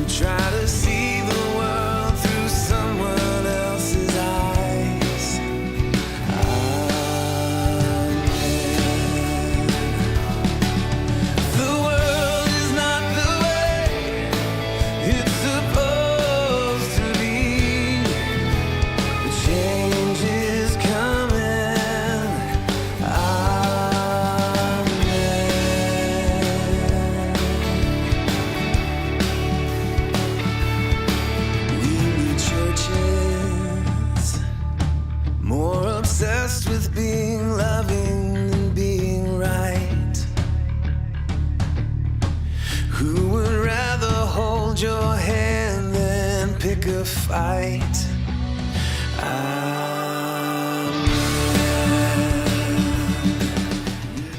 try to see the world through someone else's eyes. The world is not the way it's supposed to be. The change is coming. Amen. We need churches more obsessed with being loving than being right. Who would rather hold your hand than pick a fight?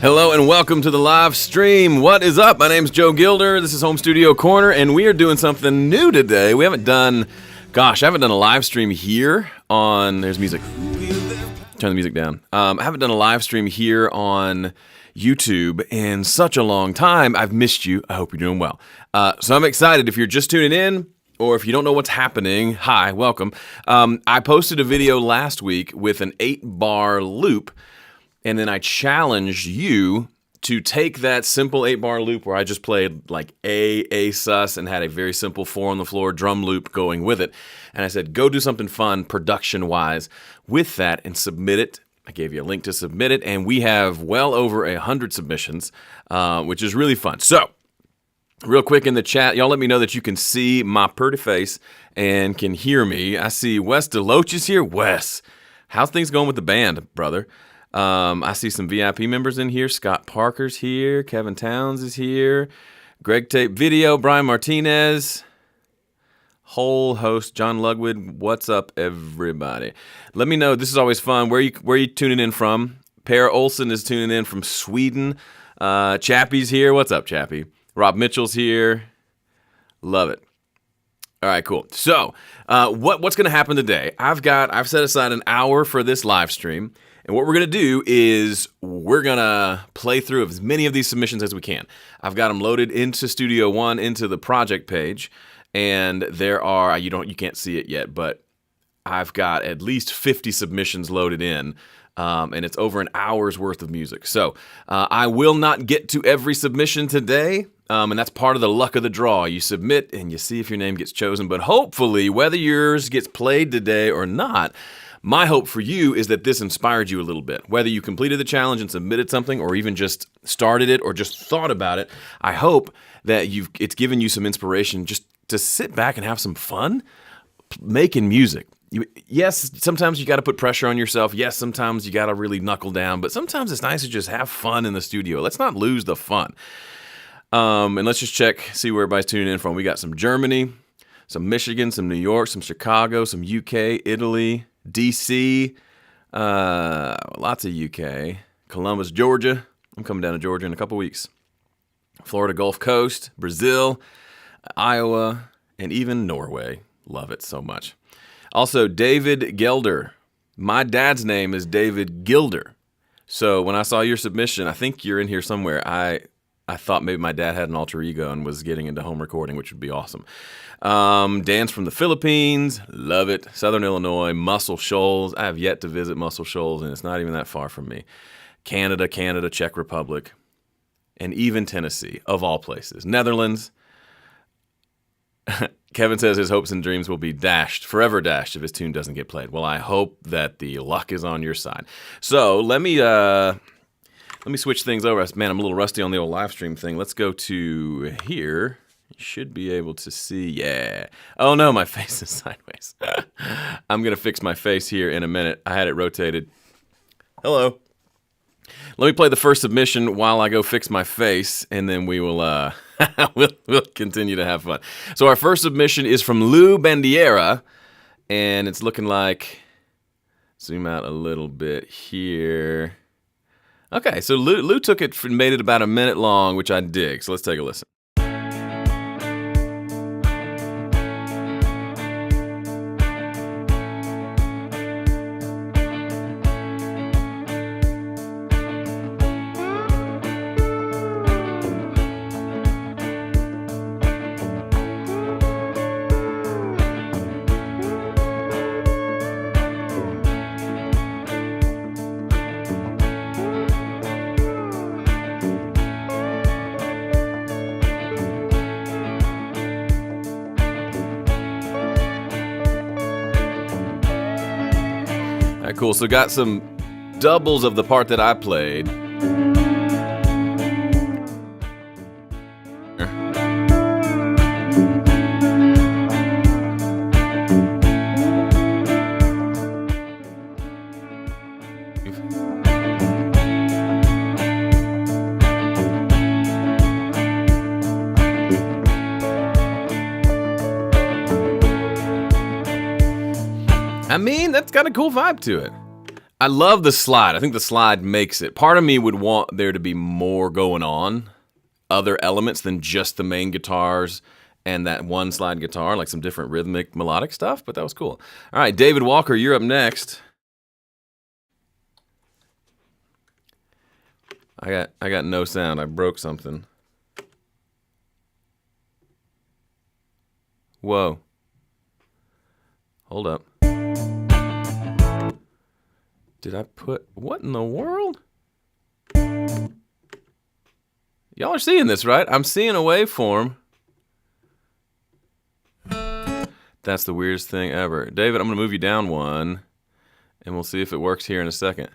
Hello and welcome to the live stream. What is up? My name's Joe Gilder. This is Home Studio Corner, and we are doing something new today. I haven't done a live stream here on. There's music. Turn the music down. I haven't done a live stream here on YouTube in such a long time. I've missed you. I hope you're doing well. So I'm excited. If you're just tuning in, or if you don't know what's happening, hi, welcome. I posted a video last week with an 8-bar loop, and then I challenged you to take that simple 8-bar loop where I just played like A sus, and had a very simple 4 on the floor drum loop going with it. And I said, go do something fun production-wise with that and submit it. I gave you a link to submit it, and we have well over 100 submissions, which is really fun. So, real quick in the chat, y'all let me know that you can see my pretty face and can hear me. I see Wes Deloach is here. Wes, how's things going with the band, brother? I see some VIP members in here. Scott Parker's here. Kevin Towns is here. Greg Tape Video. Brian Martinez. Whole host John Lugwood. What's up, everybody? Let me know. This is always fun. Where you tuning in from? Per Olsen is tuning in from Sweden. Chappie's here. What's up, Chappie? Rob Mitchell's here. Love it. All right, cool. So, what's going to happen today? I've set aside an hour for this live stream, and what we're going to do is we're going to play through as many of these submissions as we can. I've got them loaded into Studio One, into the project page, and there are, you can't see it yet, but I've got at least 50 submissions loaded in. And it's over an hour's worth of music. So I will not get to every submission today, and that's part of the luck of the draw. You submit and you see if your name gets chosen, but hopefully, whether yours gets played today or not, my hope for you is that this inspired you a little bit. Whether you completed the challenge and submitted something, or even just started it or just thought about it, I hope that it's given you some inspiration just to sit back and have some fun making music. Yes, sometimes you got to put pressure on yourself. Yes, sometimes you got to really knuckle down. But sometimes it's nice to just have fun in the studio. Let's not lose the fun. And let's just see where everybody's tuning in from. We got some Germany, some Michigan, some New York, some Chicago, some UK, Italy, DC, lots of UK, Columbus, Georgia. I'm coming down to Georgia in a couple weeks. Florida Gulf Coast, Brazil, Iowa, and even Norway. Love it so much. Also, David Gilder. My dad's name is David Gilder. So when I saw your submission, I think you're in here somewhere. I thought maybe my dad had an alter ego and was getting into home recording, which would be awesome. Dan's from the Philippines. Love it. Southern Illinois. Muscle Shoals. I have yet to visit Muscle Shoals, and it's not even that far from me. Canada, Czech Republic, and even Tennessee, of all places. Netherlands. Kevin says his hopes and dreams will be forever dashed if his tune doesn't get played. Well, I hope that the luck is on your side. So let me switch things over. Man, I'm a little rusty on the old live stream thing. Let's go to here. You should be able to see. Yeah. Oh no, my face is sideways. I'm gonna fix my face here in a minute. I had it rotated. Hello. Let me play the first submission while I go fix my face, and then we will we'll continue to have fun. So our first submission is from Lou Bandiera, and it's looking like, zoom out a little bit here. Okay, so Lou took it and made it about a minute long, which I dig. So let's take a listen. cool. So got some doubles of the part that I played. I mean, that's got a cool vibe to it. I love the slide. I think the slide makes it. Part of me would want there to be more going on, other elements than just the main guitars and that one slide guitar, like some different rhythmic, melodic stuff, but that was cool. All right, David Walker, you're up next. I got no sound. I broke something. Whoa. Hold up. Did I put... What in the world? Y'all are seeing this, right? I'm seeing a waveform. That's the weirdest thing ever. David, I'm going to move you down one, and we'll see if it works here in a second.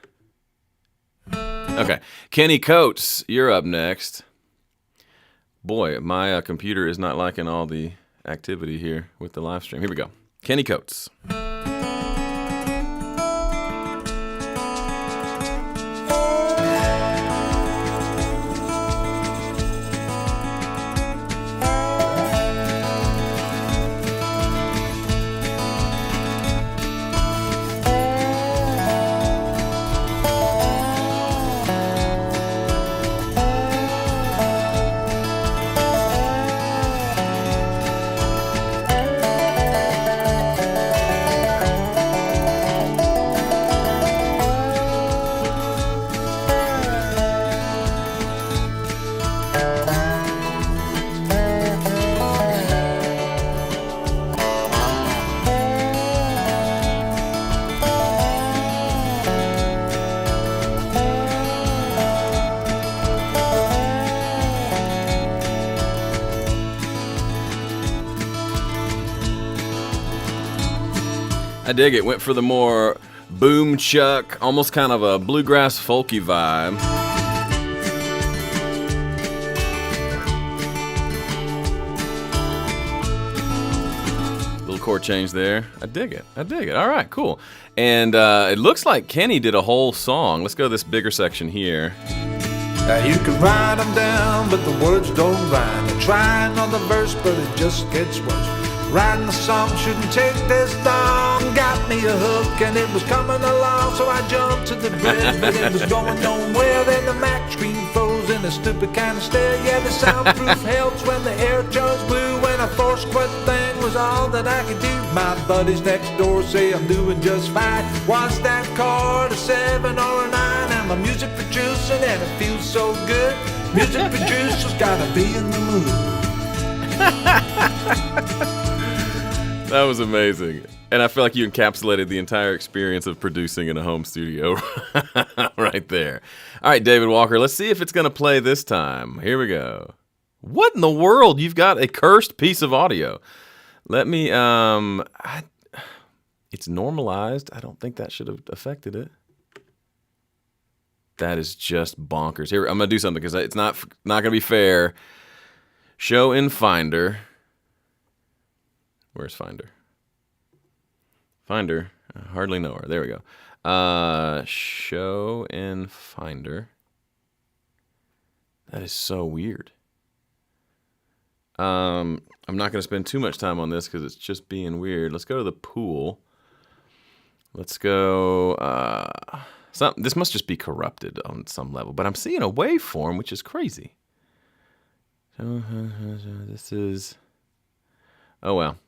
Okay. Kenny Coates, you're up next. Boy, my computer is not liking all the activity here with the live stream. Here we go. Kenny Coates. I dig it. Went for the more boom chuck, almost kind of a bluegrass folky vibe. Little chord change there. I dig it. I dig it. All right, cool. And it looks like Kenny did a whole song. Let's go to this bigger section here. You can write them down, but the words don't rhyme. I try another verse, but it just gets worse. Writing the song shouldn't take this long. Got me a hook and it was coming along, so I jumped to the bridge, but it was going nowhere. Then the Mac screen froze in a stupid kind of stare. Yeah, the soundproof helps when the air turns blue. When a force quit thing was all that I could do. My buddies next door say I'm doing just fine. Was that chord a 7 or a 9? I'm a music producer and it feels so good. Music producers gotta be in the mood. That was amazing. And I feel like you encapsulated the entire experience of producing in a home studio right there. All right, David Walker, let's see if it's going to play this time. Here we go. What in the world? You've got a cursed piece of audio. Let me, it's normalized. I don't think that should have affected it. That is just bonkers. Here, I'm going to do something because it's not going to be fair. Show in Finder. Where's Finder? Finder. I hardly know her. There we go. Show in Finder. That is so weird. I'm not going to spend too much time on this because it's just being weird. Let's go to the pool. Let's go... this must just be corrupted on some level. But I'm seeing a waveform, which is crazy. This is... Oh, well.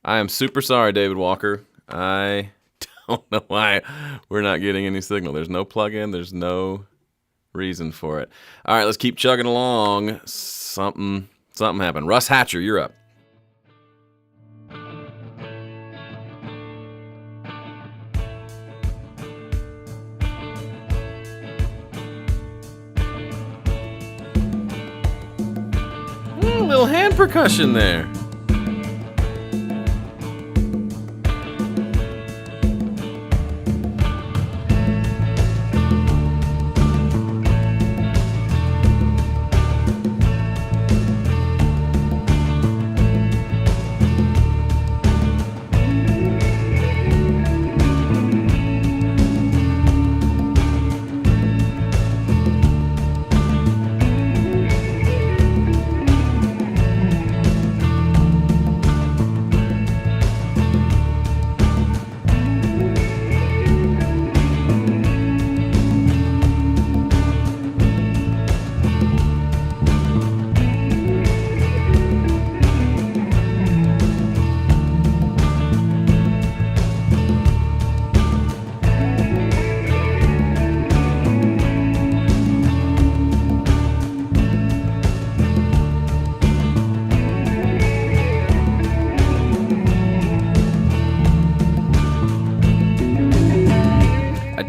I am super sorry, David Walker. I don't know why we're not getting any signal. There's no plug-in. There's no reason for it. All right, let's keep chugging along. Something happened. Russ Hatcher, you're up. A little hand percussion there.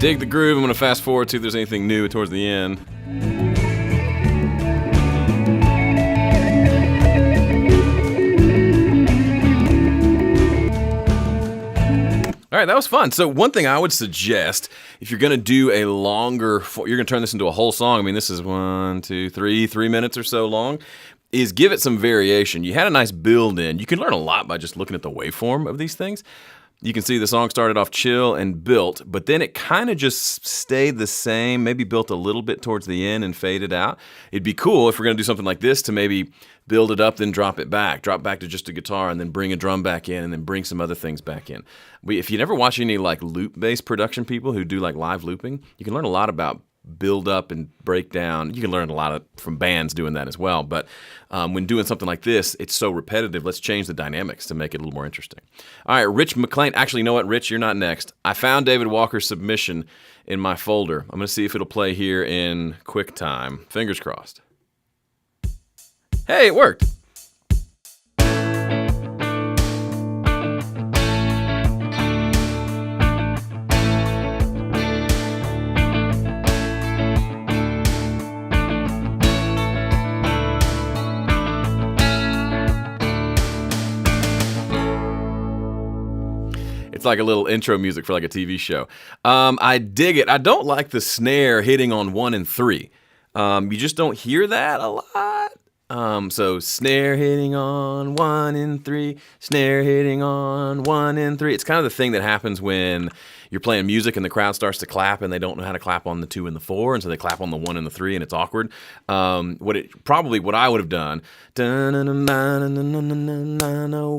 dig the groove. I'm going to fast forward to if there's anything new towards the end. All right, that was fun. So one thing I would suggest, if you're going to do a longer, you're going to turn this into a whole song. I mean, this is 3 minutes or so long, is give it some variation. You had a nice build in. You can learn a lot by just looking at the waveform of these things. You can see the song started off chill and built, but then it kind of just stayed the same, maybe built a little bit towards the end and faded out. It'd be cool if we're going to do something like this to maybe build it up, then drop back to just a guitar, and then bring a drum back in, and then bring some other things back in. If you never watch any like loop-based production people who do like live looping, you can learn a lot about build up and break down. You can learn a lot from bands doing that as well. But when doing something like this, it's so repetitive. Let's change the dynamics to make it a little more interesting. All right, Rich McLean. Actually, you know what, Rich? You're not next. I found David Walker's submission in my folder. I'm going to see if it'll play here in QuickTime. Fingers crossed. Hey, it worked. It's like a little intro music for like a TV show. I dig it. I don't like the snare hitting on 1 and 3. You just don't hear that a lot. So snare hitting on 1 and 3, snare hitting on 1 and 3. It's kind of the thing that happens when you're playing music and the crowd starts to clap and they don't know how to clap on the 2 and the 4, and so they clap on the 1 and the 3 and it's awkward. What I would have done,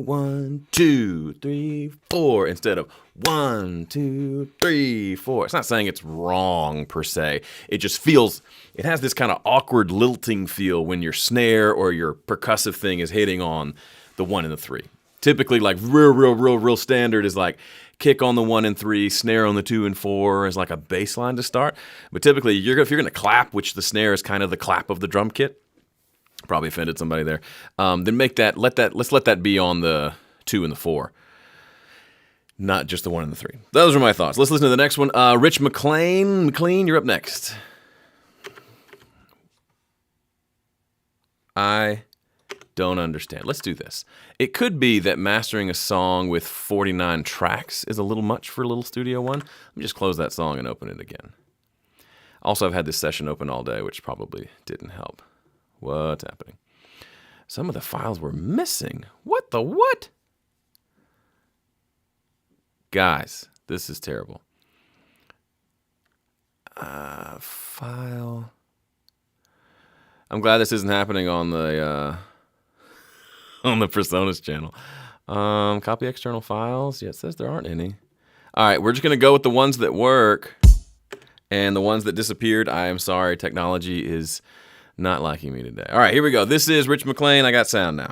1, 2, 3, 4, instead of 1, 2, 3, 4. It's not saying it's wrong per se. It just feels, it has this kind of awkward lilting feel when your snare or your percussive thing is hitting on the 1 and the 3. Typically, like real standard is like kick on the 1 and 3, snare on the 2 and 4 is like a bass line to start. But typically, if you're going to clap, which the snare is kind of the clap of the drum kit, probably offended somebody there. Then let's let that be on the 2 and the 4, not just the 1 and the 3. Those are my thoughts. Let's listen to the next one. Rich McLean, you're up next. I don't understand. Let's do this. It could be that mastering a song with 49 tracks is a little much for a little Studio One. Let me just close that song and open it again. Also, I've had this session open all day, which probably didn't help. What's happening? Some of the files were missing. What the what? Guys, this is terrible. File. I'm glad this isn't happening on the Personas channel. Copy external files. Yeah, it says there aren't any. All right, we're just gonna go with the ones that work, and the ones that disappeared, I am sorry. Technology is not liking me today. All right, here we go. This is Rich McLean. I got sound now.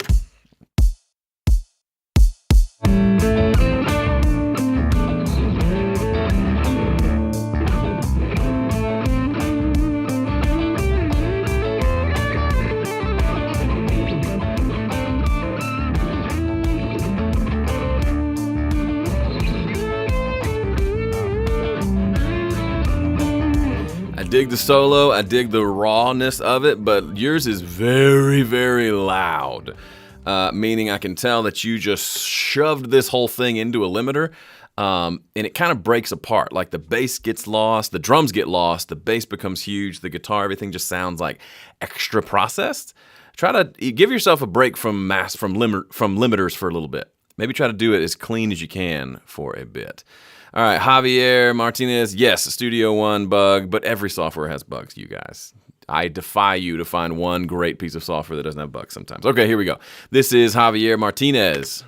I dig the solo, I dig the rawness of it, but yours is very, very loud. Meaning I can tell that you just shoved this whole thing into a limiter, and it kind of breaks apart. Like the bass gets lost, the drums get lost, the bass becomes huge, the guitar, everything just sounds like extra processed. Try to give yourself a break from limiters for a little bit. Maybe try to do it as clean as you can for a bit. All right, Javier Martinez, yes, Studio One bug, but every software has bugs, you guys. I defy you to find one great piece of software that doesn't have bugs sometimes. Okay, here we go. This is Javier Martinez.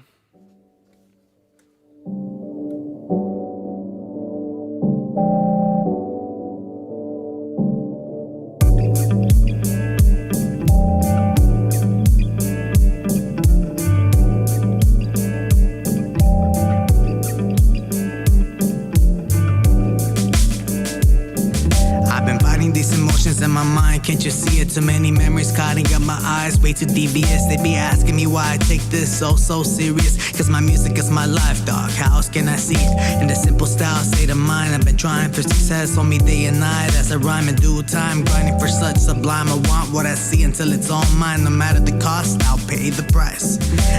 In my mind can't you see it? Too many memories clouding up my eyes, way too devious. They be asking me why I take this so serious. Cause my music is my life, dog. How else can I see it? In the simple style, state of mind, I've been trying for success on me day and night. As I rhyme in due time, grinding for such sublime. I want what I see until it's all mine. No matter the cost, I'll pay the price.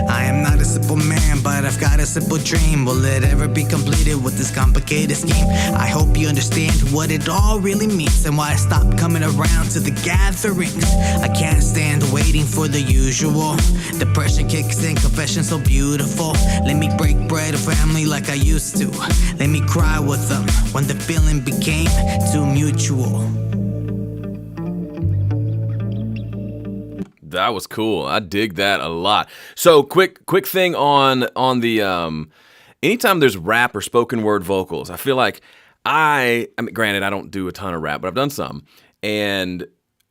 I am not a simple man, but I've got a simple dream. Will it ever be completed with this complicated scheme? I hope you understand what it all really means and why I stopped coming around to the gatherings. I can't stand waiting for the usual. Depression kicks in, confession so beautiful. Let me break bread with family like I used to. Let me cry with them when the feeling became too mutual. That was cool. I dig that a lot. So quick thing on the anytime there's rap or spoken word vocals, I feel like I mean, granted, I don't do a ton of rap, but I've done some, and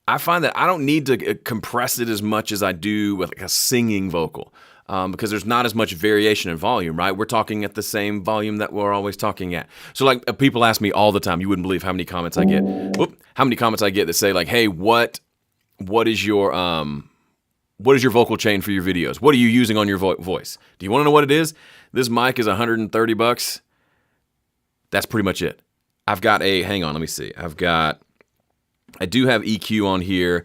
I find that I don't need to compress it as much as I do with like a singing vocal, because there's not as much variation in volume, right? We're talking at the same volume that we're always talking at. So like people ask me all the time, you wouldn't believe how many comments I get. How many comments I get that say like, "Hey, what is your vocal chain for your videos? What are you using on your voice? Do you want to know what it is? This mic is $130. That's pretty much it. I've got hang on, let me see. I do have EQ on here.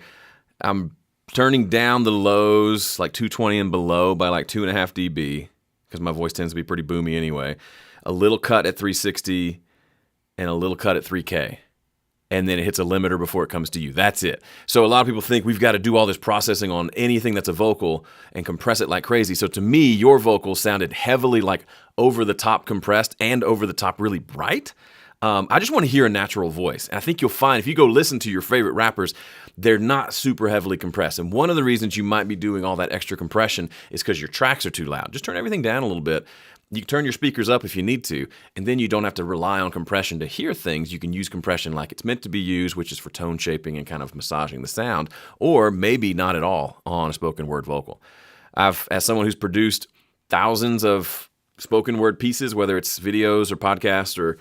I'm turning down the lows, like 220 and below, by like 2.5 dB, because my voice tends to be pretty boomy anyway. A little cut at 360 and a little cut at 3K. And then it hits a limiter before it comes to you. That's it. So a lot of people think we've got to do all this processing on anything that's a vocal and compress it like crazy. So to me, your vocals sounded heavily like over the top compressed and over the top really bright. I just want to hear a natural voice. And I think you'll find if you go listen to your favorite rappers, they're not super heavily compressed. And one of the reasons you might be doing all that extra compression is because your tracks are too loud. Just turn everything down a little bit. You can turn your speakers up if you need to, and then you don't have to rely on compression to hear things. You can use compression like it's meant to be used, which is for tone shaping and kind of massaging the sound, or maybe not at all on a spoken word vocal. As someone who's produced thousands of spoken word pieces, whether it's videos or podcasts or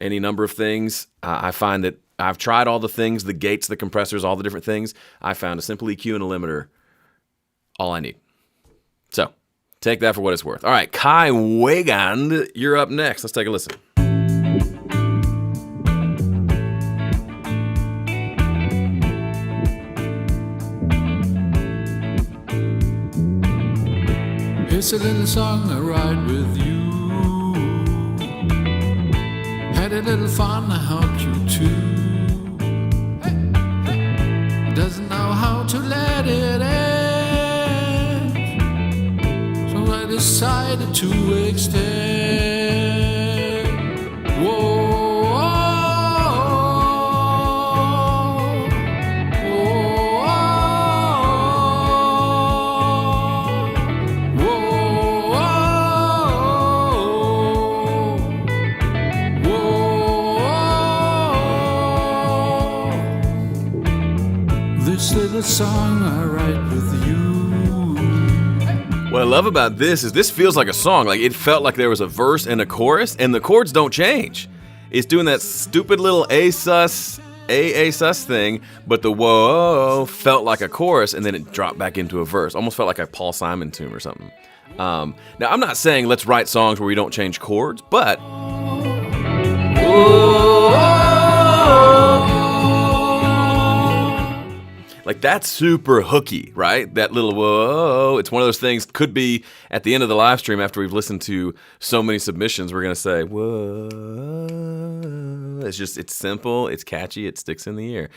any number of things, I find that I've tried all the things, the gates, the compressors, all the different things. I found a simple EQ and a limiter, all I need. So take that for what it's worth. All right, Kai Wegand, you're up next. Let's take a listen. It's a little song I write with you. Had a little fun, I hope you too. Doesn't know how to let it end, so I decided to extend. Whoa. This little song I write with you. What I love about this is this feels like a song. Like it felt like there was a verse and a chorus, and the chords don't change. It's doing that stupid little A sus thing, but the whoa felt like a chorus, and then it dropped back into a verse. Almost felt like a Paul Simon tune or something. Now I'm not saying let's write songs where we don't change chords, but like that's super hooky, right? That little whoa. It's one of those things, could be at the end of the live stream after we've listened to so many submissions, we're going to say, whoa. It's simple, it's catchy, it sticks in the ear.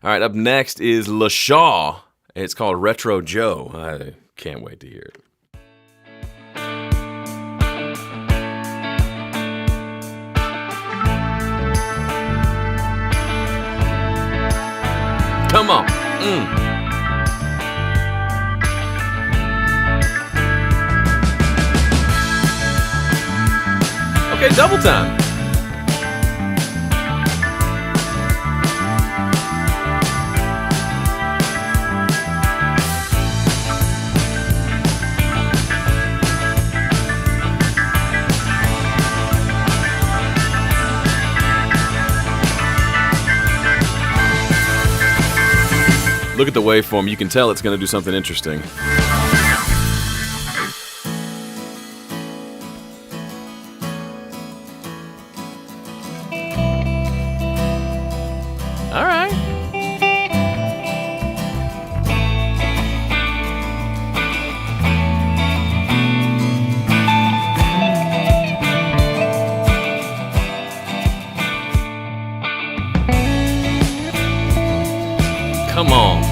All right, up next is LaShaw. It's called Retro Joe. I can't wait to hear it. Come on. Okay, double time. Look at the waveform. You can tell it's going to do something interesting. All right. Come on.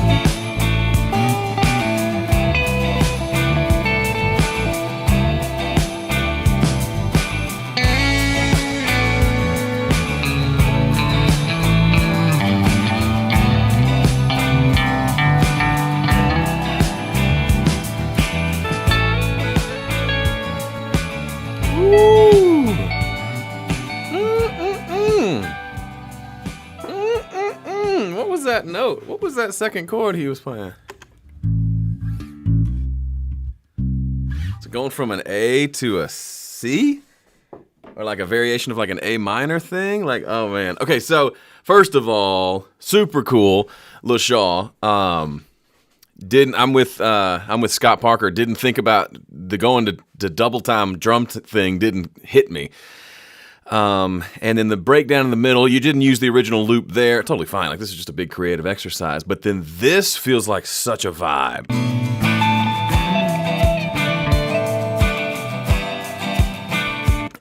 What was that note? What was that second chord he was playing? So going from an A to a C? Or like a variation of like an A minor thing? Like, oh man. Okay, so first of all, super cool, LaShaw. I'm with Scott Parker. Didn't think about the going to double time drum thing. Didn't hit me. And then the breakdown in the middle, you didn't use the original loop there. Totally fine. Like, this is just a big creative exercise. But then this feels like such a vibe.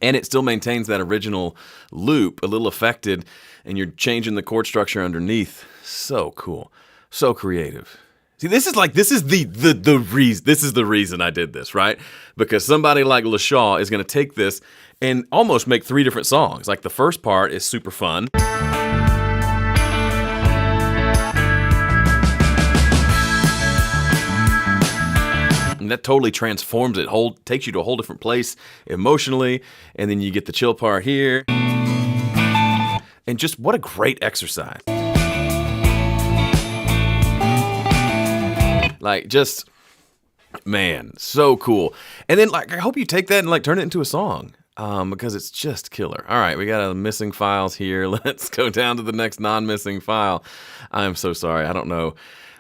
And it still maintains that original loop, a little affected, and you're changing the chord structure underneath. So cool. So creative. See, this is the reason I did this, right? Because somebody like LaShaw is going to take this and almost make 3 different songs. Like, the first part is super fun. And that totally transforms it, takes you to a whole different place emotionally, and then you get the chill part here. And just what a great exercise. Like, just, man, so cool. And then, like, I hope you take that and, like, turn it into a song, because it's just killer. All right, we got a missing files here. Let's go down to the next non-missing file. I'm so sorry. I don't know.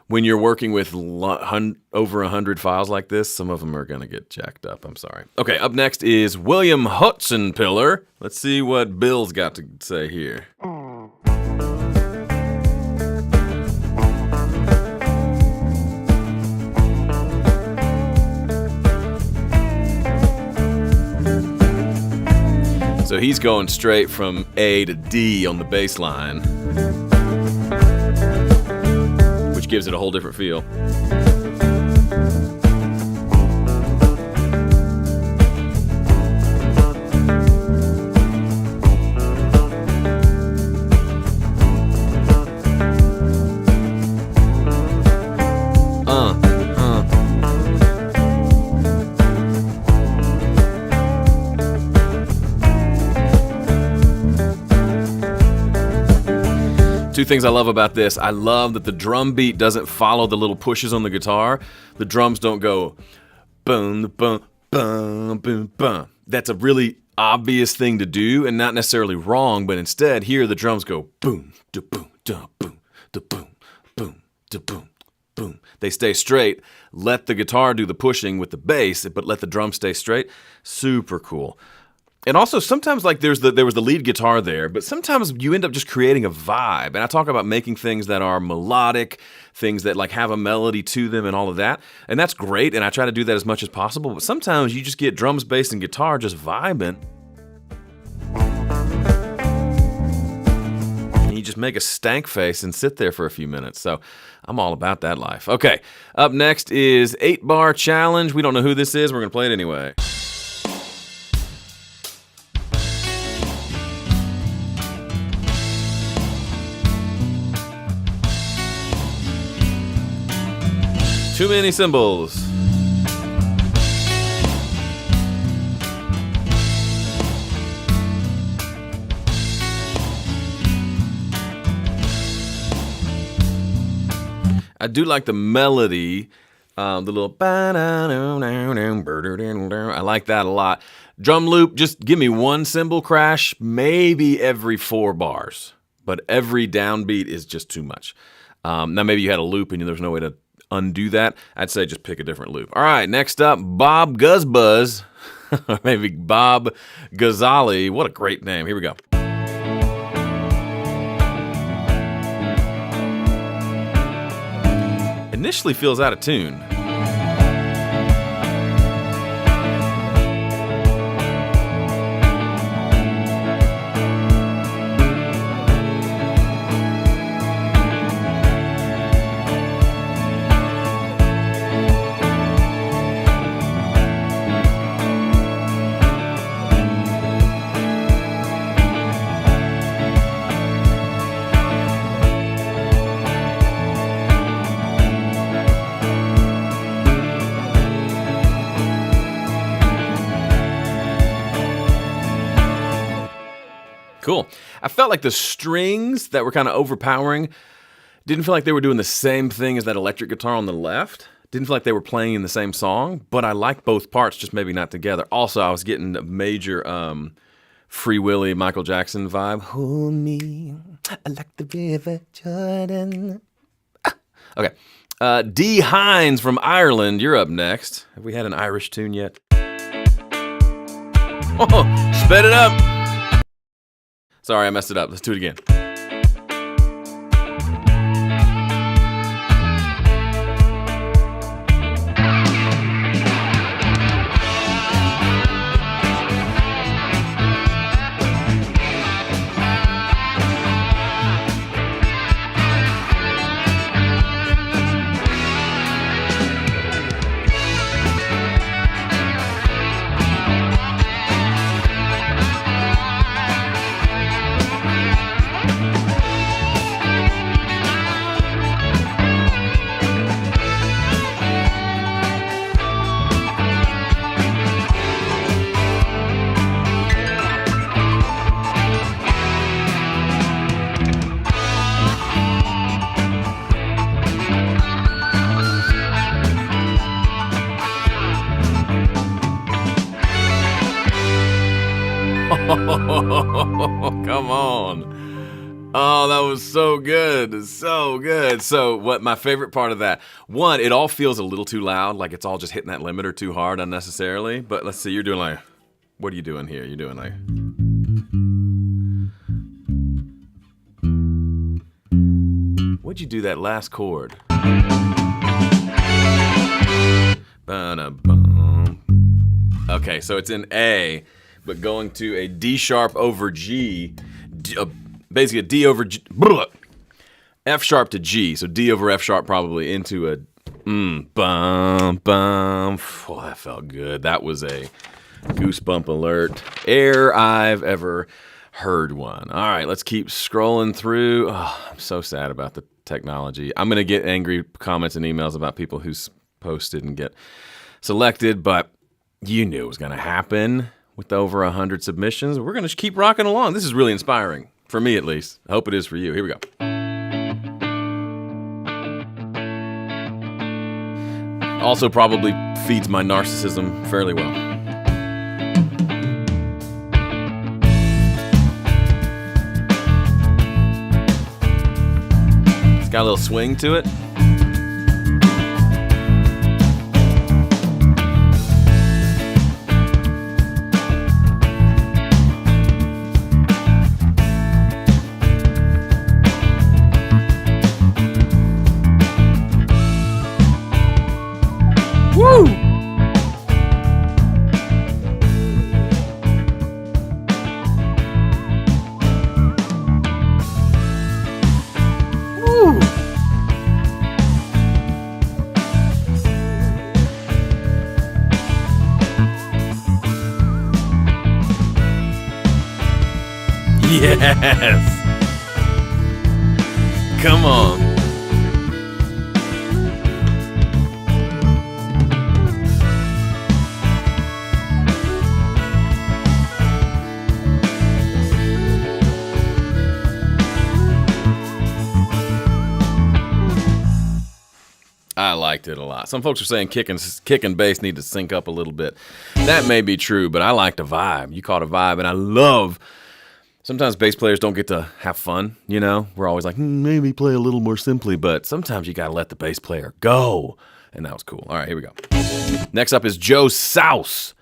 When you're working with over 100 files like this, some of them are going to get jacked up. I'm sorry. Okay, up next is William Hutzenpiller. Let's see what Bill's got to say here. So he's going straight from A to D on the bass line, which gives it a whole different feel. Two things I love about this. I love that the drum beat doesn't follow the little pushes on the guitar. The drums don't go boom, boom, boom, boom, boom. That's a really obvious thing to do and not necessarily wrong, but instead here the drums go boom, da boom, da boom, da boom, boom, da boom, boom. They stay straight. Let the guitar do the pushing with the bass, but let the drum stay straight. Super cool. And also, sometimes, like, there was the lead guitar there, but sometimes you end up just creating a vibe. And I talk about making things that are melodic, things that, like, have a melody to them and all of that. And that's great, and I try to do that as much as possible. But sometimes you just get drums, bass, and guitar just vibing. And you just make a stank face and sit there for a few minutes. So I'm all about that life. Okay, up next is 8-Bar Challenge. We don't know who this is. We're going to play it anyway. Too many cymbals. I do like the melody, the little I like that a lot. Drum loop, just give me one cymbal crash, maybe every 4 bars, but every downbeat is just too much. Now, maybe you had a loop and there's no way to undo that. I'd say just pick a different loop. All right, next up, Bob Guzzbuzz. Or maybe Bob Ghazali. What a great name. Here we go. Initially feels out of tune. Cool. I felt like the strings that were kind of overpowering didn't feel like they were doing the same thing as that electric guitar on the left. Didn't feel like they were playing in the same song, but I liked both parts, just maybe not together. Also, I was getting a major Free Willy, Michael Jackson vibe. Hold me, I like the river Jordan. Okay. D. Hines from Ireland, you're up next. Have we had an Irish tune yet? Oh, sped it up. Sorry, I messed it up. Let's do it again. Come on. Oh, that was so good. So good. So what my favorite part of that, one, it all feels a little too loud, like it's all just hitting that limiter too hard unnecessarily. But let's see, you're doing like, what are you doing here? You're doing like... What'd you do that last chord? Okay, so it's in A, but going to a D sharp over G, basically a D over G, F sharp to G, so D over F sharp probably into a bum, bum. Oh, that felt good. That was a goosebump alert. Ere I've ever heard one. All right, let's keep scrolling through. Oh, I'm so sad about the technology. I'm going to get angry comments and emails about people who posted and get selected, but you knew it was going to happen with over 100 submissions. We're going to keep rocking along. This is really inspiring, for me at least. I hope it is for you. Here we go. Also probably feeds my narcissism fairly well. It's got a little swing to it. Yes! Come on. I liked it a lot. Some folks are saying kick and bass need to sync up a little bit. That may be true, but I liked a vibe. You caught a vibe, and I love Sometimes bass players don't get to have fun, you know? We're always like, maybe play a little more simply, but sometimes you gotta let the bass player go. And that was cool. All right, here we go. Next up is Joe Sauce.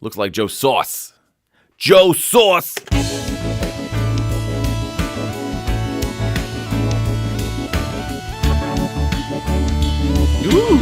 Looks like Joe Sauce. Joe Sauce! Ooh!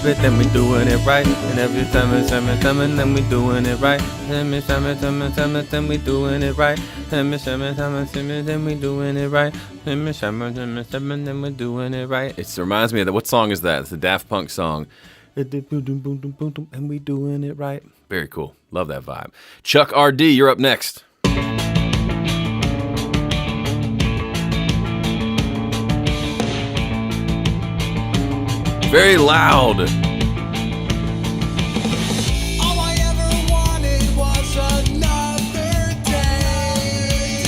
Then we doing it right, and every time it's coming, then we doing it right. Then we doing it right. Then we doing it right. Then we doing it right. It reminds me of that. What song is that? It's the Daft Punk song. And we doing it right. Very cool. Love that vibe. Chuck RD, you're up next. Very loud. All I ever wanted was another day.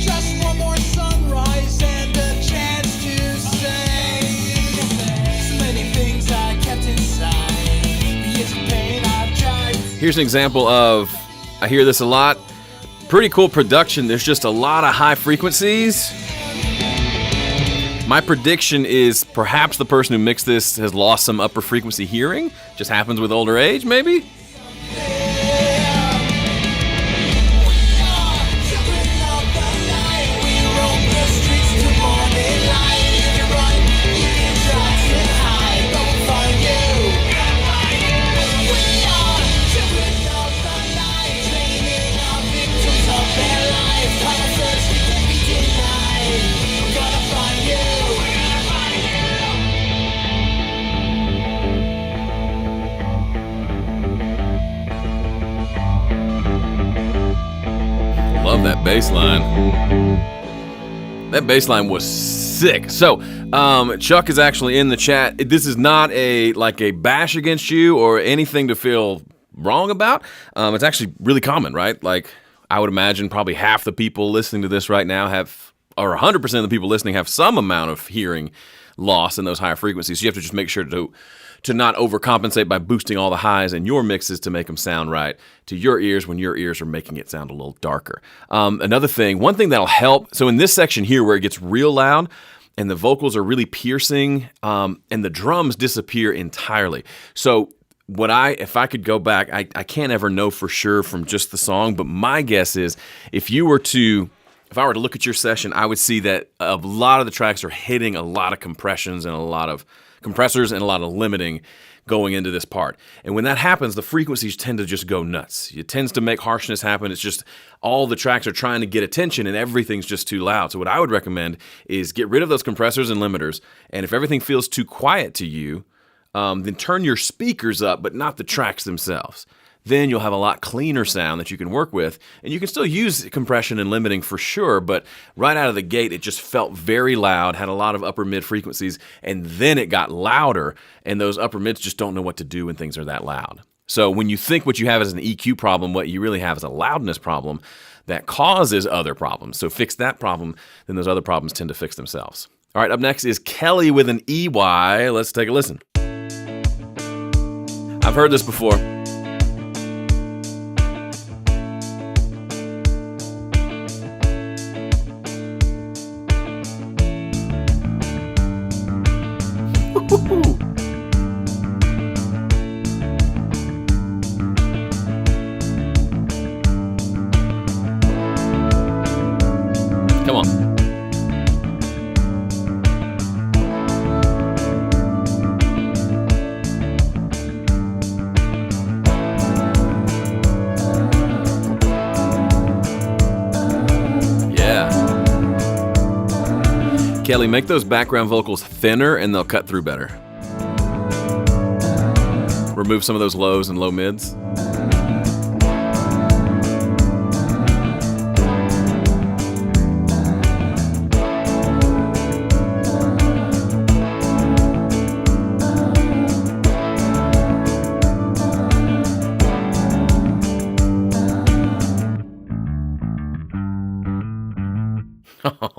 Just one more sunrise and a chance to say so many things I kept inside. Years of pain I've tried. Here's an example of, I hear this a lot, pretty cool production. There's just a lot of high frequencies. My prediction is perhaps the person who mixed this has lost some upper frequency hearing. Just happens with older age, maybe? Love that bass line. That bass line was sick. So, Chuck is actually in the chat. This is not a bash against you or anything to feel wrong about. It's actually really common, right? Like, I would imagine probably half the people listening to this right now have, or 100% of the people listening have some amount of hearing loss in those higher frequencies. So you have to just make sure to not overcompensate by boosting all the highs in your mixes to make them sound right to your ears when your ears are making it sound a little darker. Another thing, one thing that'll help, so in this section here where it gets real loud and the vocals are really piercing and the drums disappear entirely. So if I could go back, I can't ever know for sure from just the song, but my guess is if I were to look at your session, I would see that a lot of the tracks are hitting a lot of compressions and a lot of compressors and a lot of limiting going into this part. And when that happens, the frequencies tend to just go nuts. It tends to make harshness happen. It's just all the tracks are trying to get attention and everything's just too loud. So what I would recommend is get rid of those compressors and limiters. And if everything feels too quiet to you, then turn your speakers up, but not the tracks themselves. Then you'll have a lot cleaner sound that you can work with. And you can still use compression and limiting for sure, but right out of the gate, it just felt very loud, had a lot of upper mid frequencies, and then it got louder, and those upper mids just don't know what to do when things are that loud. So when you think what you have is an EQ problem, what you really have is a loudness problem that causes other problems. So fix that problem, then those other problems tend to fix themselves. All right, up next is Kelly with an EY. Let's take a listen. I've heard this before. Come on. Kelly, make those background vocals thinner and they'll cut through better. Remove some of those lows and low mids.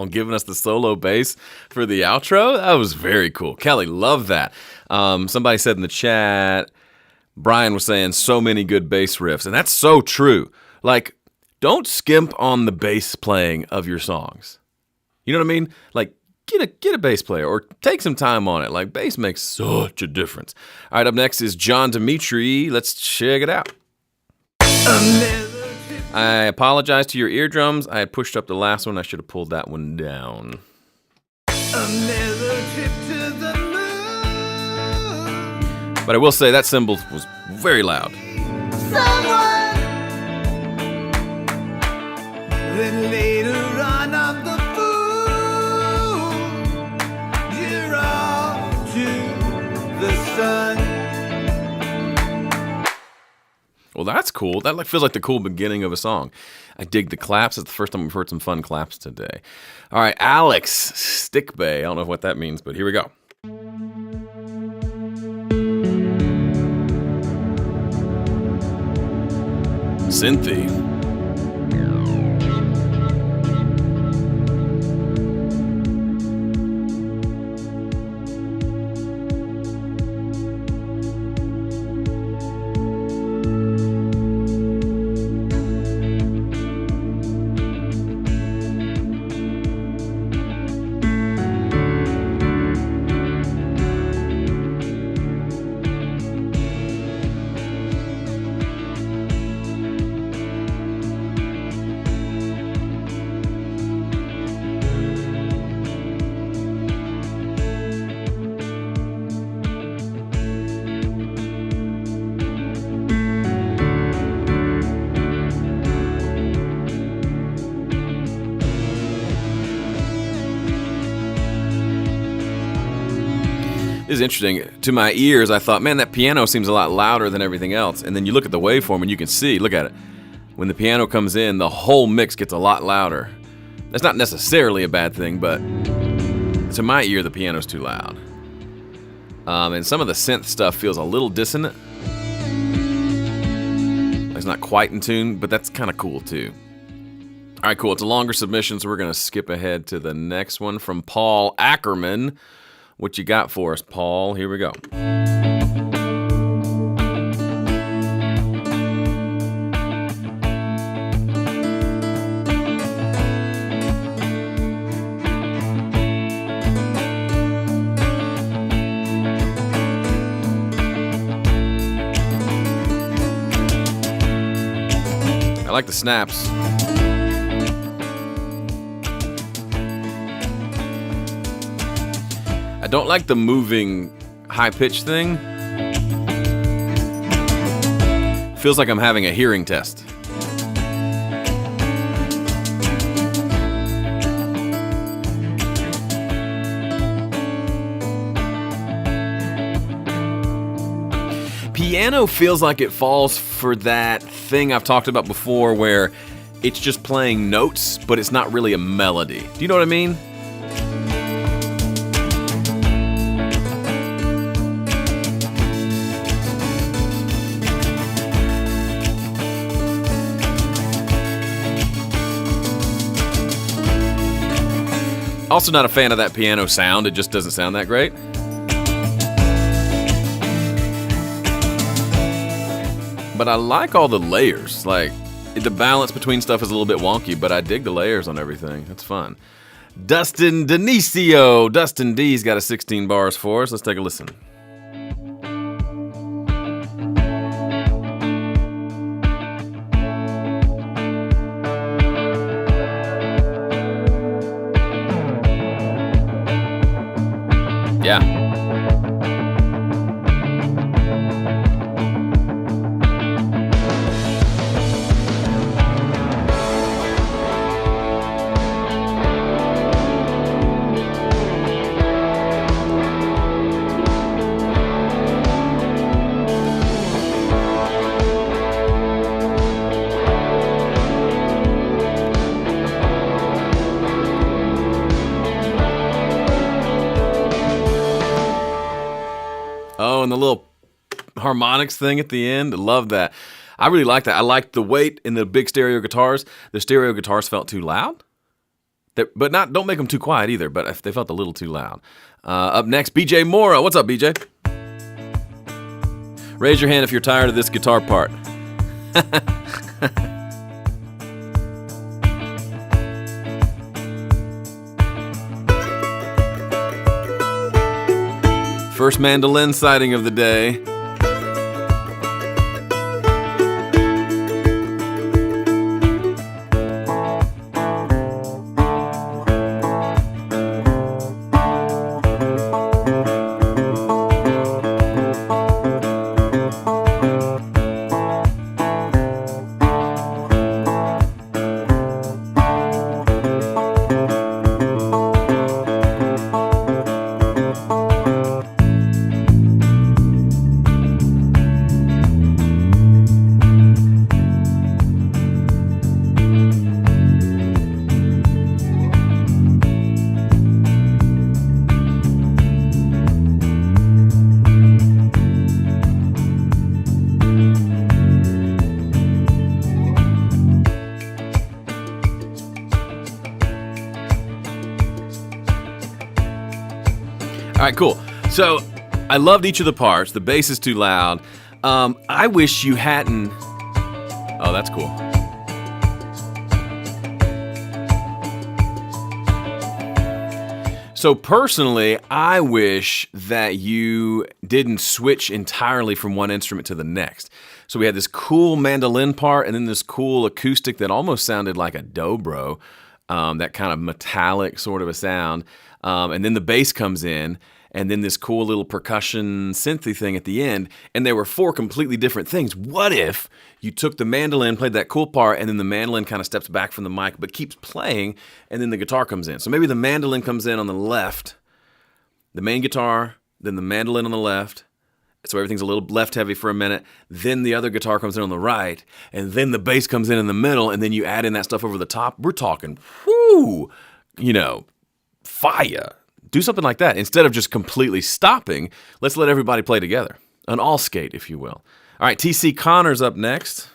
Giving us the solo bass for the outro. That was very cool. Kelly, love that. Somebody said in the chat, Brian was saying so many good bass riffs, and that's so true. Like, don't skimp on the bass playing of your songs. You know what I mean? Like, get a bass player or take some time on it. Like, bass makes such a difference. All right, up next is John Dimitri. Let's check it out. I apologize to your eardrums. I had pushed up the last one. I should have pulled that one down. But I will say that cymbal was very loud. Then later on, I'm the fool. You're off to the sun. Well, that's cool. That feels like the cool beginning of a song. I dig the claps. It's the first time we've heard some fun claps today. All right, Alex Stickbay. I don't know what that means, but here we go. Synthy. This is interesting. To my ears, I thought, man, that piano seems a lot louder than everything else. And then you look at the waveform and you can see, look at it. When the piano comes in, the whole mix gets a lot louder. That's not necessarily a bad thing, but to my ear, the piano's too loud. And some of the synth stuff feels a little dissonant. It's not quite in tune, but that's kind of cool too. All right, cool. It's a longer submission, so we're going to skip ahead to the next one from Paul Ackerman. What you got for us, Paul? Here we go. I like the snaps. I don't like the moving high-pitch thing. Feels like I'm having a hearing test. Piano feels like it falls for that thing I've talked about before where it's just playing notes, but it's not really a melody. Do you know what I mean? Also not a fan of that piano sound. It just doesn't sound that great. But I like all the layers. Like, the balance between stuff is a little bit wonky, but I dig the layers on everything. It's fun. Dustin Denicio. Dustin D's got a 16 bars for us. Let's take a listen. Yeah. Oh, and the little harmonics thing at the end. I love that. I really like that. I like the weight in the big stereo guitars. The stereo guitars felt too loud. But don't make them too quiet either, but they felt a little too loud. Up next, BJ Mora. What's up, BJ? Raise your hand if you're tired of this guitar part. First mandolin sighting of the day. All right, cool. So I loved each of the parts. The bass is too loud. I wish you hadn't. Oh, that's cool. So personally, I wish that you didn't switch entirely from one instrument to the next. So we had this cool mandolin part and then this cool acoustic that almost sounded like a dobro, that kind of metallic sort of a sound. And then the bass comes in, and then this cool little percussion synthy thing at the end, and there were four completely different things. What if you took the mandolin, played that cool part, and then the mandolin kind of steps back from the mic but keeps playing, and then the guitar comes in? So maybe the mandolin comes in on the left, the main guitar, then the mandolin on the left, so everything's a little left heavy for a minute, then the other guitar comes in on the right, and then the bass comes in the middle, and then you add in that stuff over the top. We're talking, whoo, fire. Do something like that. Instead of just completely stopping, let's let everybody play together. An all skate, if you will. All right, TC Connor's up next.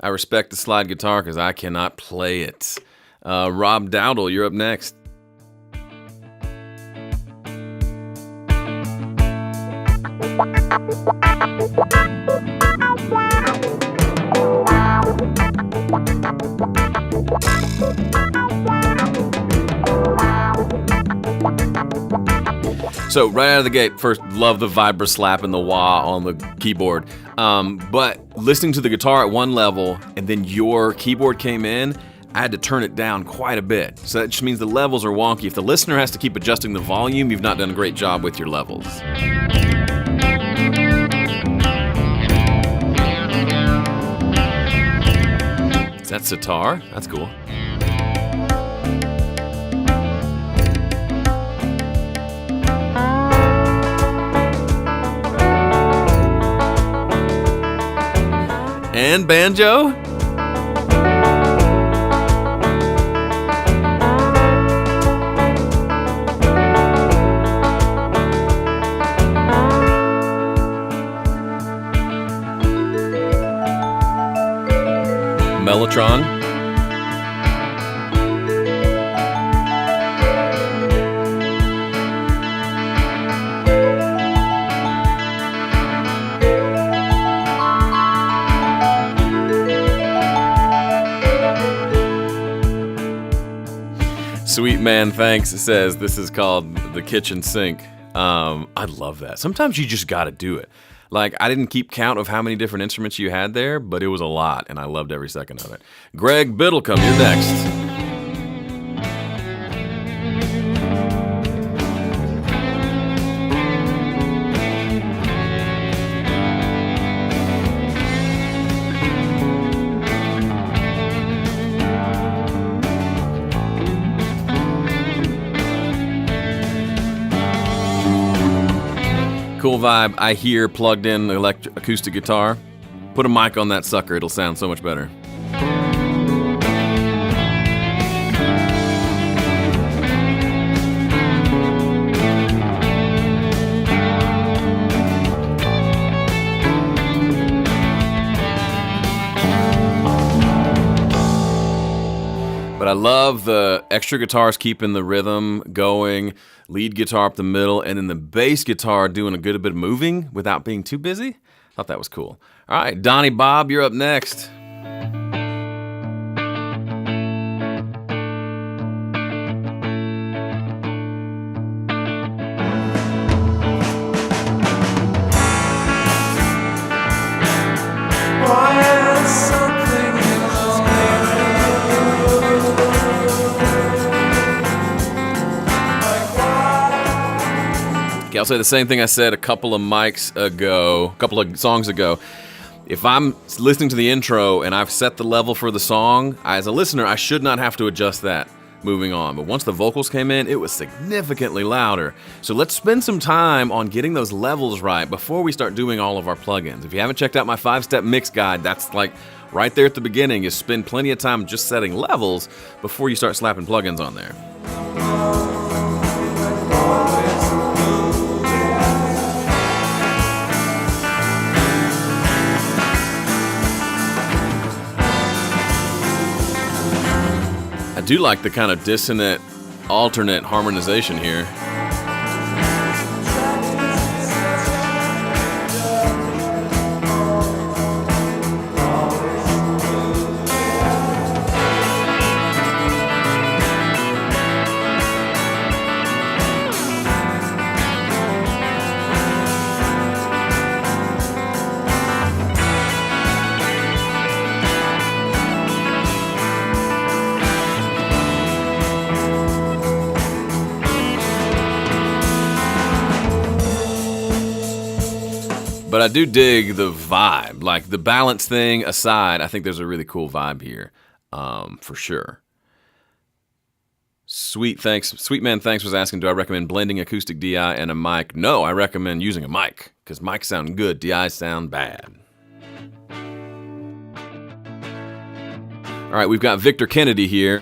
I respect the slide guitar because I cannot play it. Rob Dowdle, you're up next. So right out of the gate, first, love the vibra slap and the wah on the keyboard. But listening to the guitar at one level and then your keyboard came in, I had to turn it down quite a bit. So that just means the levels are wonky. If the listener has to keep adjusting the volume, you've not done a great job with your levels. Is that sitar? That's cool. And banjo? Mellotron? Sweet Man Thanks says this is called the kitchen sink. I love that. Sometimes you just got to do it. Like, I didn't keep count of how many different instruments you had there, but it was a lot, and I loved every second of it. Greg Biddlecombe, you're next. Cool vibe. I hear plugged in acoustic guitar. Put a mic on that sucker, it'll sound so much better. But I love the extra guitars keeping the rhythm going, lead guitar up the middle, and then the bass guitar doing a good bit of moving without being too busy. Thought that was cool. All right, Donnie Bob, you're up next. I'll say the same thing I said a couple of songs ago. If I'm listening to the intro and I've set the level for the song, as a listener, I should not have to adjust that moving on. But once the vocals came in, it was significantly louder. So let's spend some time on getting those levels right before we start doing all of our plugins. If you haven't checked out my 5-step mix guide, that's like right there at the beginning. You spend plenty of time just setting levels before you start slapping plugins on there. I do like the kind of dissonant, alternate harmonization here. But I do dig the vibe. Like, the balance thing aside, I think there's a really cool vibe here, for sure. Sweet Man Thanks was asking, do I recommend blending acoustic DI and a mic? No, I recommend using a mic, because mics sound good, DIs sound bad. All right, we've got Victor Kennedy here.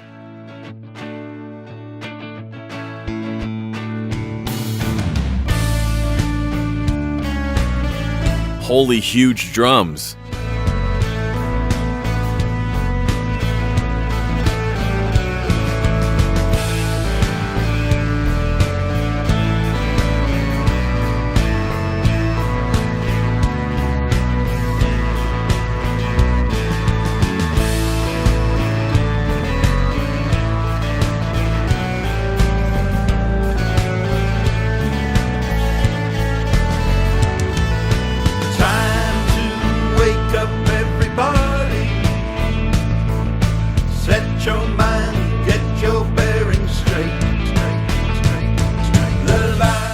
Holy huge drums.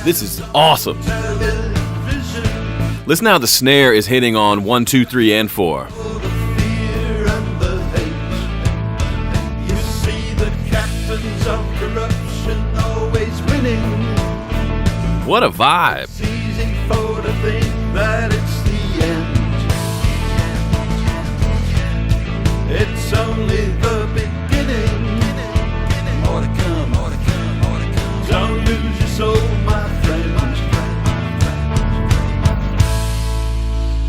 This is awesome. Listen how the snare is hitting on 1, 2, 3, and 4. What a vibe. It's easy for to think that it's the end. It's only the beginning. More to come, more to come, more to come. Don't lose your soul, my friend.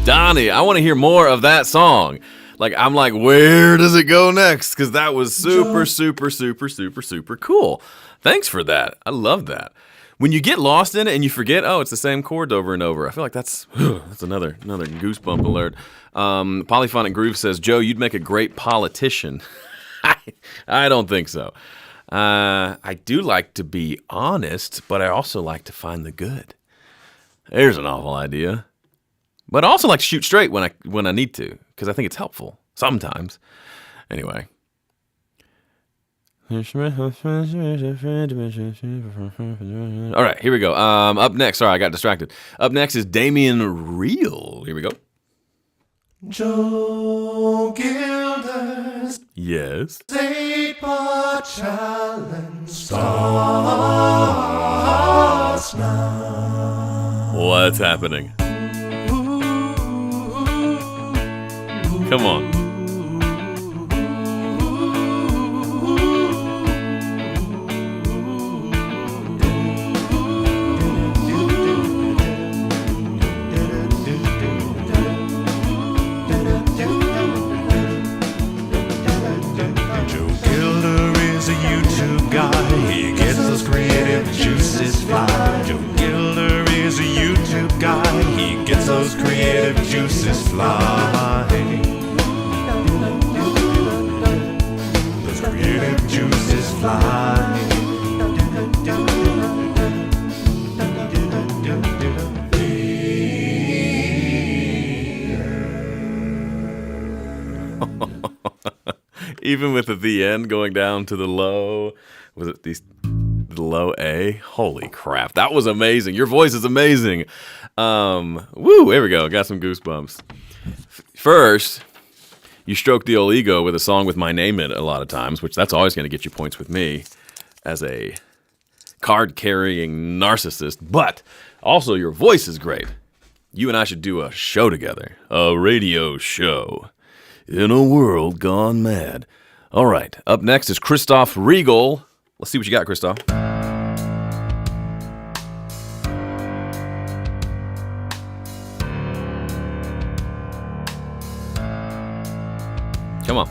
Donnie, I want to hear more of that song. Like, I'm like, where does it go next? Because that was super, super, super, super, super cool. Thanks for that. I love that. When you get lost in it and you forget, oh, it's the same chords over and over. I feel like that's another goosebump alert. Polyphonic Groove says, Joe, you'd make a great politician. I don't think so. I do like to be honest, but I also like to find the good. There's an awful idea. But I also like to shoot straight when I need to, because I think it's helpful sometimes. Anyway. All right, here we go. Up next, sorry, I got distracted. Up next is Damien Real. Here we go. Joe Gilder's Yes. 8-part challenge starts now. What's happening? Come on. Joe Gilder is a YouTube guy. He gets those creative juices fly. Joe Gilder is a YouTube guy. He gets those creative juices fly. Those creative juices fly. Even with the end going down to the low, was it the low A? Holy crap, that was amazing. Your voice is amazing. Woo, there we go. Got some goosebumps. First, you stroke the old ego with a song with my name in it a lot of times, which that's always going to get you points with me as a card-carrying narcissist. But also, your voice is great. You and I should do a show together. A radio show. In a world gone mad. All right, up next is Christoph Regal. Let's see what you got, Christoph. Come on.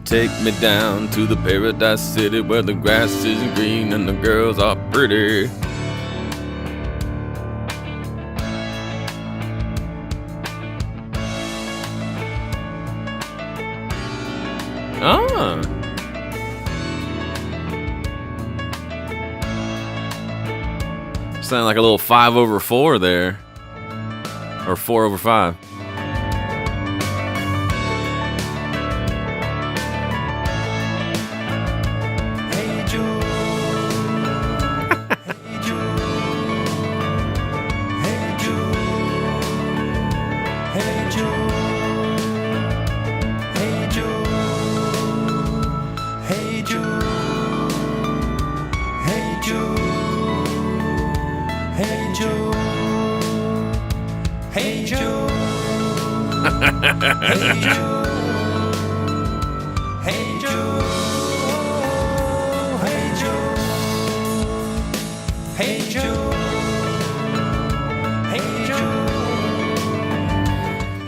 Take me down to the paradise city where the grass is green and the girls are pretty. Ah. Sound like a little 5/4 there. Or 4/5.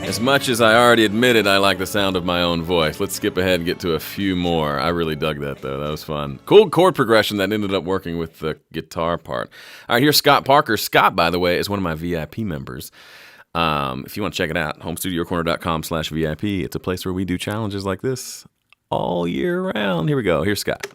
As much as I already admitted I like the sound of my own voice, let's skip ahead and get to a few more. I really dug that, though. That was fun. Cool chord progression that ended up working with the guitar part. All right, here's Scott Parker. Scott, by the way, is one of my VIP members. If you want to check it out, homestudiocorner.com/VIP. It's a place where we do challenges like this all year round. Here we go. Here's Scott.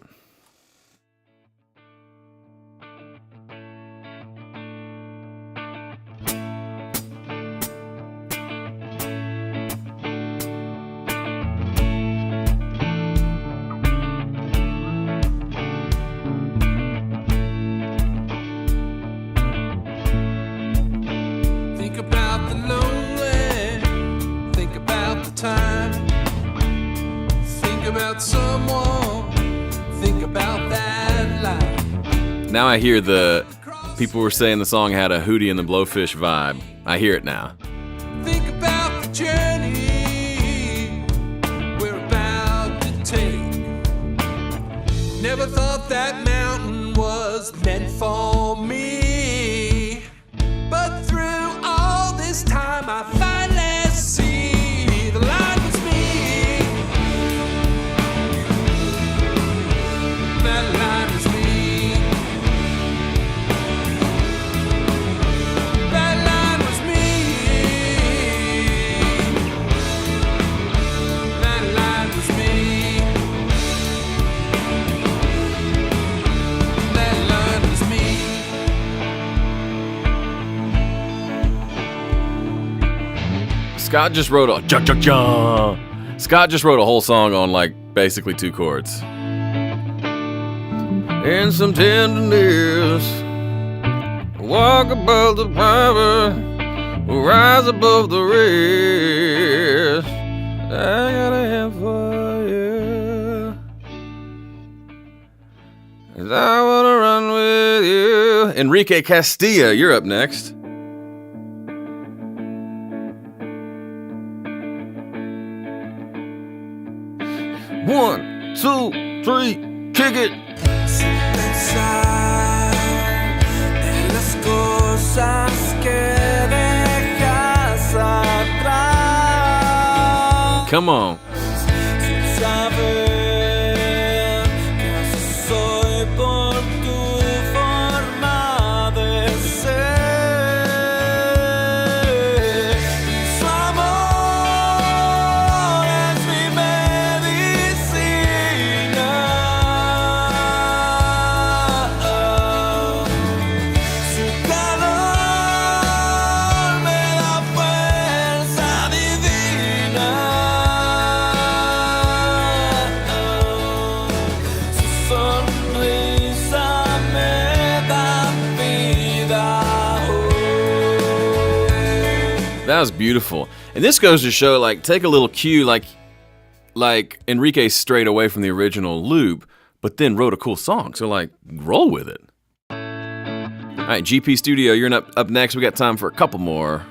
Think about the lonely, think about the time, think about someone, think about that life. Now I hear the people were saying the song had a Hootie and the Blowfish vibe. I hear it now. Think about the journey we're about to take. Never thought that mountain was meant for me, but through all this time I finally see the line was me. That line was me. Scott just wrote a Scott just wrote a whole song on like basically 2 chords. And some tenderness, walk above the river, rise above the rest. I got a hand for you, 'cause I wanna run with you. Enrique Castilla, you're up next. One, two, three, kick it. Pensar en las cosas que dejas atrás. Come on. Sin saber que así soy por tu forma de ser. Su amor es mi medicina. Su calor me da fuerza divina. Su sonrisa me da vida. That was beautiful. And this goes to show, like, take a little cue, like Enrique strayed away from the original loop, but then wrote a cool song. So, like, roll with it. All right, GP Studio, you're up next. We got time for a couple more.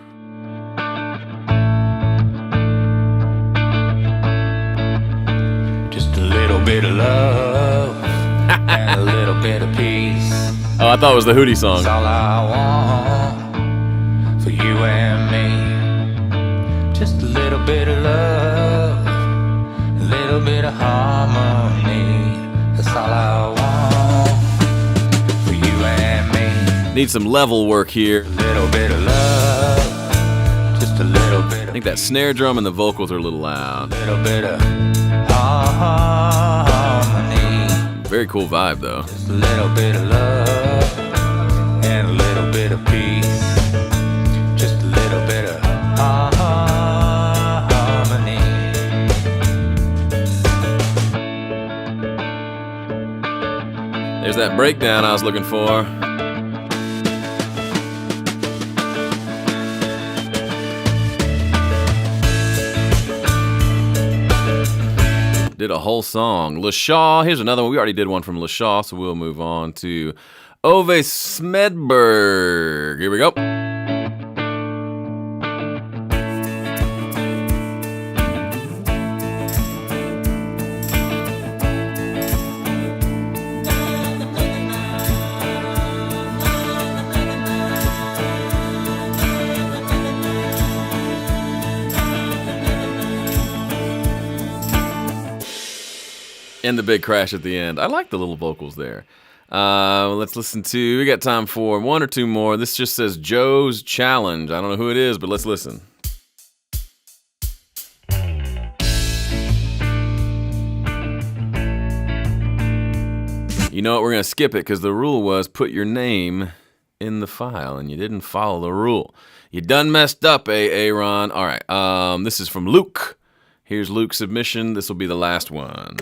Just a little bit of love and a little bit of peace. Oh, I thought it was the Hootie song. That's all I want for you and me. Just a little bit of love, a little bit of harmony. That's all I want for you and me. Need some level work here. A little bit of love, just a little bit I think that snare drum and the vocals are a little loud. little bit of harmony. Very cool vibe, though. Just a little bit of love and a little bit of peace. Just a little bit of harmony. There's that breakdown I was looking for. Did a whole song. LaShaw, here's another one. We already did one from LaShaw, so we'll move on to Ove Smedberg. Here we go. And the big crash at the end. I like the little vocals there. Let's listen to, we got time for 1 or 2 more. This just says Joe's Challenge. I don't know who it is, but let's listen. You know what, we're going to skip it because the rule was put your name in the file, and you didn't follow the rule. You done messed up, Aaron. All right, this is from Luke. Here's Luke's submission. This will be the last one.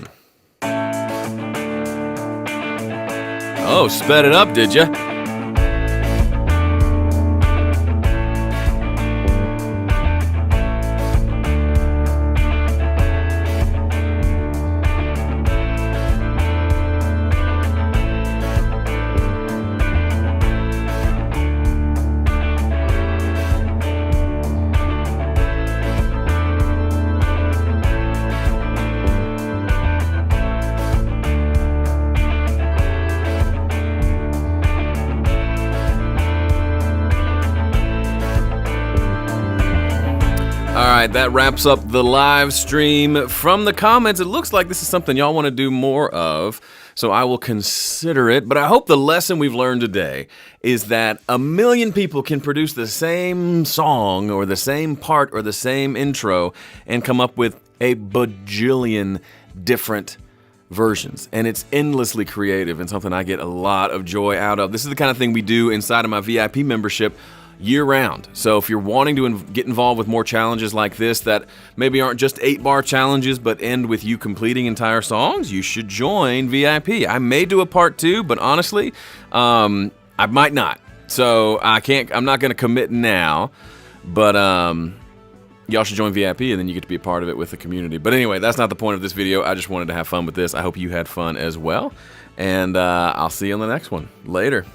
Oh, sped it up, did ya? That wraps up the live stream. From the comments, it looks like this is something y'all want to do more of, so I will consider it. But I hope the lesson we've learned today is that a million people can produce the same song or the same part or the same intro and come up with a bajillion different versions. And it's endlessly creative and something I get a lot of joy out of. This is the kind of thing we do inside of my VIP membership year-round. So if you're wanting to get involved with more challenges like this that maybe aren't just 8-bar challenges but end with you completing entire songs, you should join VIP. I may do a part 2, but honestly, I might not. So I'm not going to commit now, but y'all should join VIP, and then you get to be a part of it with the community. But anyway, that's not the point of this video. I just wanted to have fun with this. I hope you had fun as well, and I'll see you on the next one. Later.